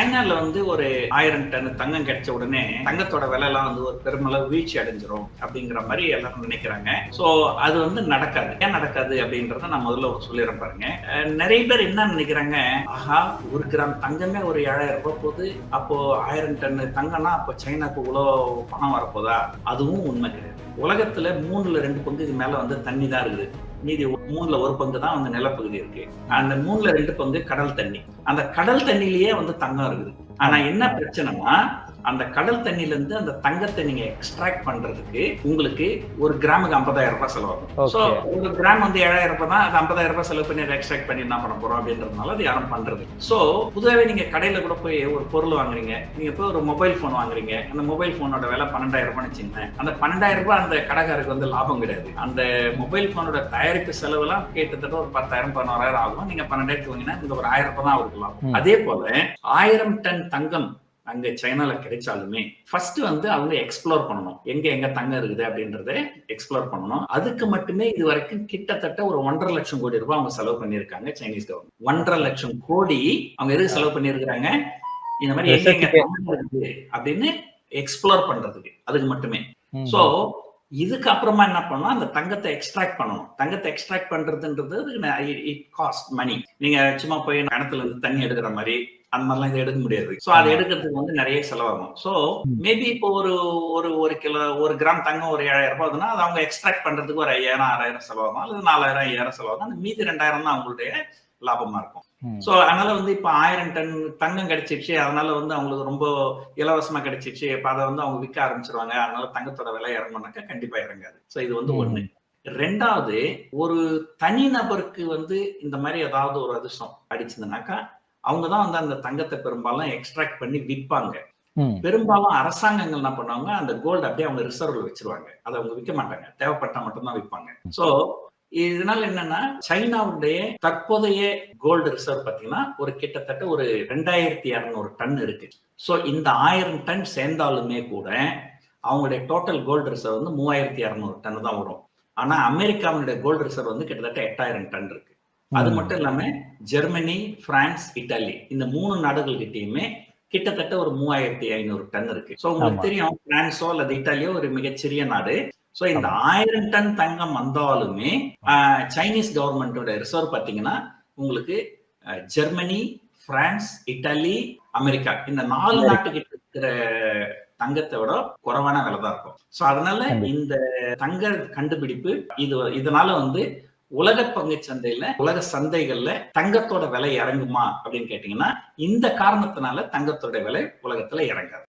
சைனால வந்து ஒரு 1000 டன் தங்கம் கிடைச்ச உடனே தங்கத்தோட விலை எல்லாம் வந்து ஒரு பெருமளவு வீழ்ச்சி அடைஞ்சிரும் அப்படிங்கிற மாதிரி எல்லாரும் நினைக்கிறாங்க. சோ அது வந்து நடக்காது. ஏன் நடக்காது அப்படின்றத நான் முதல்ல சொல்லிடுறேன் பாருங்க. நிறைய பேர் என்ன நினைக்கிறாங்க, ஆஹா 1 கிராம் தங்கமே ஒரு 7000 ரூபாய் போகுது, அப்போ 1000 டன் தங்கம்னா அப்போ சைனாக்கு இவ்வளவு பணம் வரப்போதா? அதுவும் உண்மை கிடையாது. உலகத்துல 3ல் 2 பங்கு இது மேல வந்து தண்ணி தான் இருக்குது. மீதி 3ல் 1 பங்கு தான் வந்து நிலப்பகுதி இருக்கு. அந்த 3ல் 2 பங்கு கடல் தண்ணி. அந்த கடல் தண்ணியிலேயே வந்து தங்கம் இருக்குது. ஆனா என்ன பிரச்சனைனா, அந்த கடல் தண்ணில இருந்து அந்த தங்கத்தை நீங்க எக்ஸ்ட்ராக்ட் பண்றதுக்கு உங்களுக்கு 1 கிராமுக்கு 50,000 ரூபாய் செலவாகும். சோ 1 கிராம் வந்து 7,000 ரூபாய் தான். அது 50,000 ரூபாய் செலவு பண்ணி எக்ஸ்ட்ராக்ட் பண்ணி என்ன பண்ண போறோம் அப்படின்றதுனால அது யாரும் பண்றது. சோ பொதுவாகவே நீங்க கடையில கூட போய் ஒரு பொருள் வாங்குறீங்க, நீங்க போய் ஒரு மொபைல் போன் வாங்குறீங்க, அந்த மொபைல் போனோட விலை 12,000 ரூபாய் வச்சுக்கோங்க. அந்த 12,000 ரூபாய் அந்த கடைக்காரருக்கு வந்து லாபம் கிடையாது. அந்த மொபைல் போனோட தயாரிப்பு செலவு எல்லாம் கிட்டத்தட்ட ஒரு 10,000 11,000 ஆகும். நீங்க 12,000 வாங்கினா இந்த ஒரு 1,000 ரூபாய் தான் அவருக்கு லாபம். அதே போல 1000 டன் தங்கம் அங்க சைனால கிடைச்சாலுமே ஃபர்ஸ்ட் வந்து அவங்க எக்ஸ்ப்ளோர் பண்ணணும், எங்க தங்கம் இருக்குது அப்படின்றத எக்ஸ்ப்ளோர் பண்ணணும். அதுக்கு மட்டுமே இது வரைக்கும் கிட்டத்தட்ட ஒரு 1.5 லட்சம் கோடி ரூபாய் அவங்க செலவு பண்ணிருக்காங்க. சைனீஸ் கவர்மெண்ட் 1.5 லட்சம் கோடி அவங்க எதுக்கு செலவு பண்ணிருக்காங்க? இந்த மாதிரி எங்க தங்கம் இருக்குது அப்படின்னு எக்ஸ்ப்ளோர் பண்றதுக்கு, அதுக்கு மட்டுமே. சோ இதுக்கு அப்புறமா என்ன பண்ணணும், அந்த தங்கத்தை எக்ஸ்ட்ராக்ட் பண்ணணும். தங்கத்தை எக்ஸ்ட்ராக்ட் பண்றதுன்றது இட் காஸ்ட் மணி. நீங்க சும்மா போய் கிணத்துல இருந்து தண்ணி எடுக்கிற மாதிரி அந்த மாதிரிலாம் இதை எடுக்க முடியாது. சோ அதை எடுக்கிறதுக்கு வந்து நிறைய செலவாகும். சோ மேபி இப்போ ஒரு கிலோ 1 கிராம் தங்கம் ஒரு 7,000 ரூபாய்னா அது அவங்க எக்ஸ்ட்ராக்ட் பண்றதுக்கு ஒரு 5,000 6,000 செலவாகும், அல்லது 4,000 5,000 செலவாகும். அந்த மீதி 2,000 தான் அவங்களுடைய லாபமா இருக்கும். சோ அதனால வந்து இப்ப 1000 டன் தங்கம் கிடைச்சிருச்சு, அதனால வந்து அவங்களுக்கு ரொம்ப இலவசமா கிடைச்சிருச்சு, இப்ப அதை வந்து அவங்க விற்க ஆரம்பிச்சிருவாங்க, அதனால தங்கத்தோட விலை இறங்கும்னாக்கா கண்டிப்பா இறங்காது. சோ இது வந்து ஒண்ணு. ரெண்டாவது, ஒரு தனி நபருக்கு வந்து இந்த மாதிரி ஏதாவது ஒரு அதிர்ஷ்டம் அடிச்சதுனாக்கா அவங்கதான் வந்து அந்த தங்கத்தை பெரும்பாலும் எக்ஸ்ட்ராக்ட் பண்ணி விற்பாங்க. பெரும்பாலும் அரசாங்கங்கள் என்ன பண்ணுவாங்க, அந்த கோல்டு அப்படியே அவங்க ரிசர்வ்ல வச்சிருவாங்க, அதை அவங்க விற்க மாட்டாங்க, தேவைப்பட்டா மட்டும்தான் விற்பாங்க. சோ இதனால என்னன்னா, சைனாவுடைய தற்போதைய கோல்டு ரிசர்வ் பாத்தீங்கன்னா ஒரு கிட்டத்தட்ட ஒரு 2200 டன் இருக்கு. சோ இந்த 1000 டன் சேர்ந்தாலுமே கூட அவங்களுடைய டோட்டல் கோல்டு ரிசர்வ் வந்து 3200 டன் தான் வரும். ஆனா அமெரிக்காவுடைய கோல்டு ரிசர்வ் வந்து கிட்டத்தட்ட 8000 டன் இருக்கு. அது மட்டும் இல்லாம ஜெர்மனி, பிரான்ஸ், இத்தாலி இந்த 3 நாடுகள்கிட்டயுமே கிட்டத்தட்ட ஒரு 3500 டன் இருக்கு. சோ உங்களுக்கு தெரியும், பிரான்ஸோ அல்லது இத்தாலியோ ஒரு மிகச்சிறிய நாடு. சோ இந்த 1000 டன் தங்கம் வந்தாலுமே சைனீஸ் கவர்மெண்டோட ரிசர்வ் பாத்தீங்கன்னா உங்களுக்கு ஜெர்மனி, பிரான்ஸ், இத்தாலி, அமெரிக்கா இந்த 4 நாட்டுக்கிட்ட இருக்கிற தங்கத்தை விட குறைவான விலை தான் இருக்கும். சோ அதனால இந்த தங்க கண்டுபிடிப்பு இதனால வந்து உலக பங்கு சந்தையில, உலக சந்தைகள்ல தங்கத்தோட விலை இறங்குமா அப்படின்னு கேட்டீங்கன்னா, இந்த காரணத்தினால தங்கத்தோட விலை உலகத்துல இறங்காது.